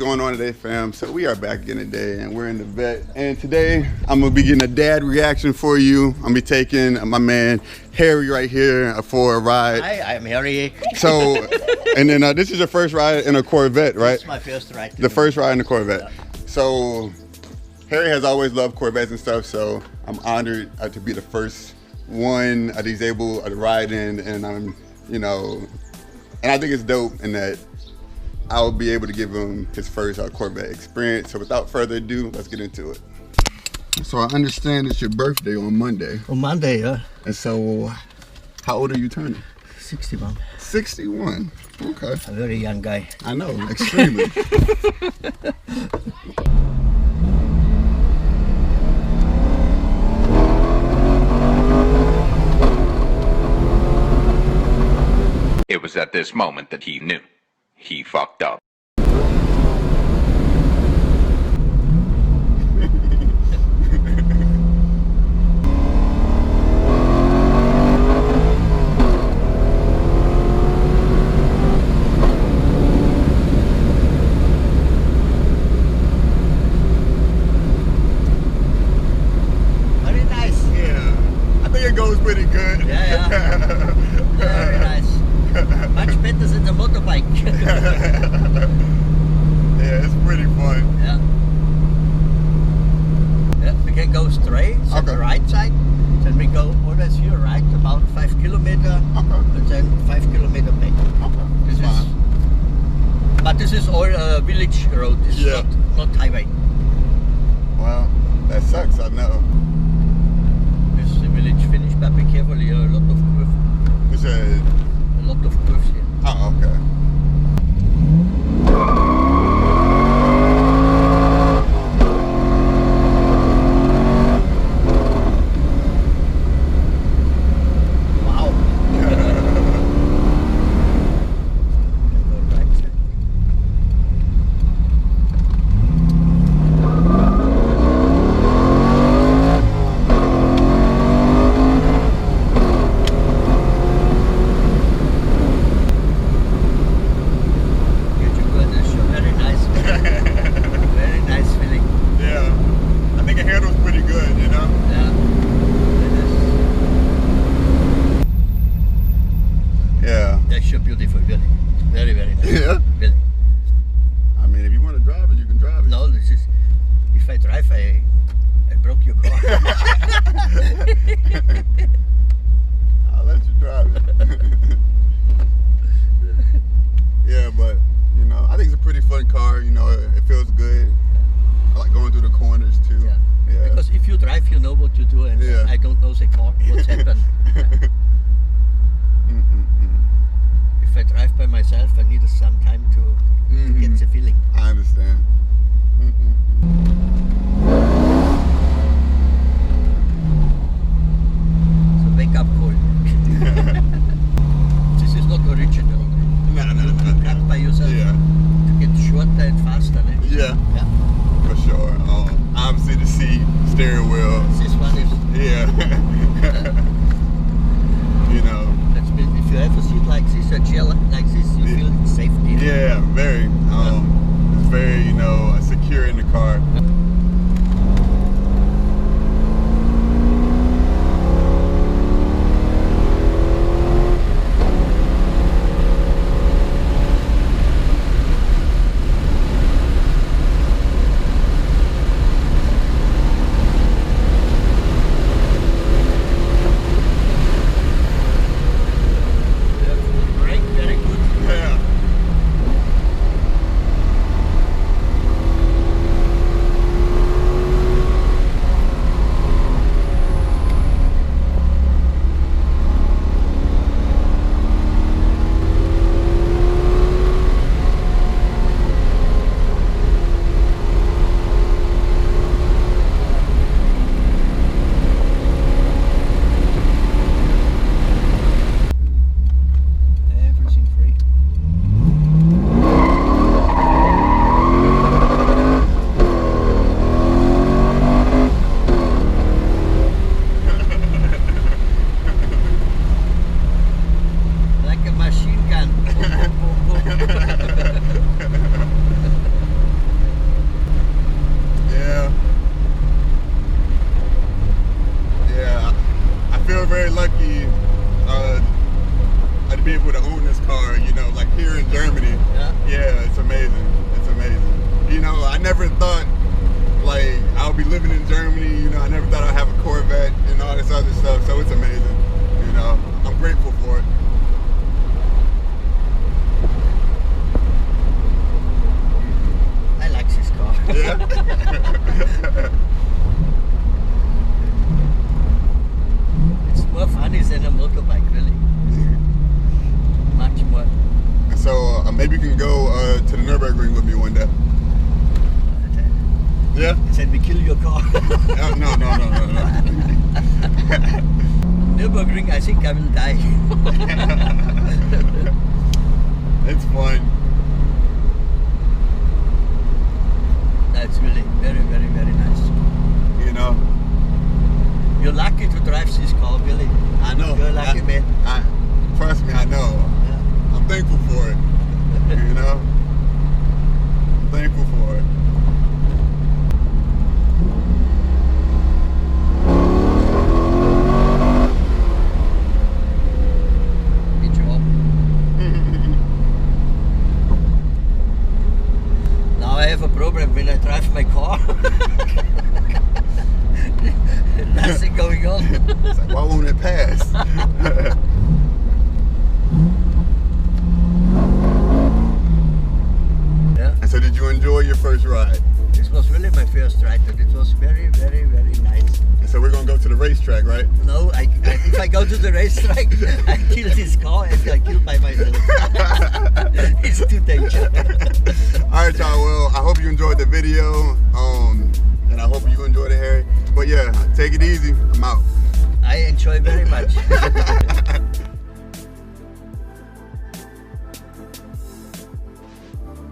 going on today, fam? So we are back again today, and we're in the vet. And today, I'm gonna be getting a dad reaction for you. I'm gonna be taking my man Harry right here for a ride. Hi, I'm Harry. So, and then this is your first ride in a Corvette, right? It's my first ride. The first ride in a Corvette. Yeah. So, Harry has always loved Corvettes and stuff. So I'm honored to be the first one that he's able to ride in, and I'm, you know, and I think it's dope in that I'll be able to give him his first Corvette experience. So without further ado, let's get into it. So I understand it's your birthday on Monday. On Monday, yeah. And so, how old are you turning? 61. 61, okay. A very young guy. I know, extremely. It was at this moment that he knew. He fucked up. Very nice. Yeah, I think it goes pretty good. Yeah, yeah. Very nice. Much better than the motorbike. Yeah, it's pretty fun. Yeah. Yeah, we can go straight on the right side. Then we go always here right about 5 kilometers. And then 5 kilometers back. This is, but this is all village road. This is not highway. Well, that sucks, I know. This is the village finish, but be careful here, a lot of curves. It's a lot of curves here. Oh, okay. Wow. Beautiful, really. Very, very nice. Yeah? Really. I mean, if you want to drive it, you can drive it. No, this is, if I drive, I broke your car. I'll let you drive it. Yeah, but, you know, I think it's a pretty fun car. You know, it feels good. I like going through the corners, too. Yeah. Yeah. Because if you drive, you know what you do, and I don't know the car, what's happened. If I drive by myself, I need some time to get the feeling. I understand. So wake up call. This is not original. No. Cut by yourself to get shorter and faster. Ne? Yeah. For sure. Obviously the seat, steering wheel. This one is. Yeah. You know. If you have a seat like this, a chair like this, you feel safety. Yeah, very. It's very, you know, secure in the car. people to own this car, you know, like here in Germany. Yeah, it's amazing. It's amazing. You know, I never thought like I'll be living in Germany, you know, I never thought I'd have a Corvette and all this other stuff, so it's amazing. You know, I'm grateful for it. I like this car. Yeah. It's more funny than a motorbike, really. Much more. So maybe you can go to the Nürburgring with me one day. Yeah? Then we kill your car. No. Nürburgring, I think I will die. It's fun. That's really very, very, very nice. You know? You're lucky to drive this car, really. I know. You're lucky, man. Trust me, I know. Yeah. I'm thankful for it. You know? I'm thankful for it. Good job. Now I have a problem when I drive my car. Nothing going on. It's like, why won't it pass? Yeah. And so did you enjoy your first ride? This was really my first ride, and it was very, very, very nice. And so we're gonna go to the racetrack, right? No, if I go to the racetrack, I kill this car and I kill by myself. It's too dangerous. Alright y'all, well, I hope you enjoyed the video. And I hope you enjoyed it, Harry. But yeah, take it easy. I'm out. I enjoy very much.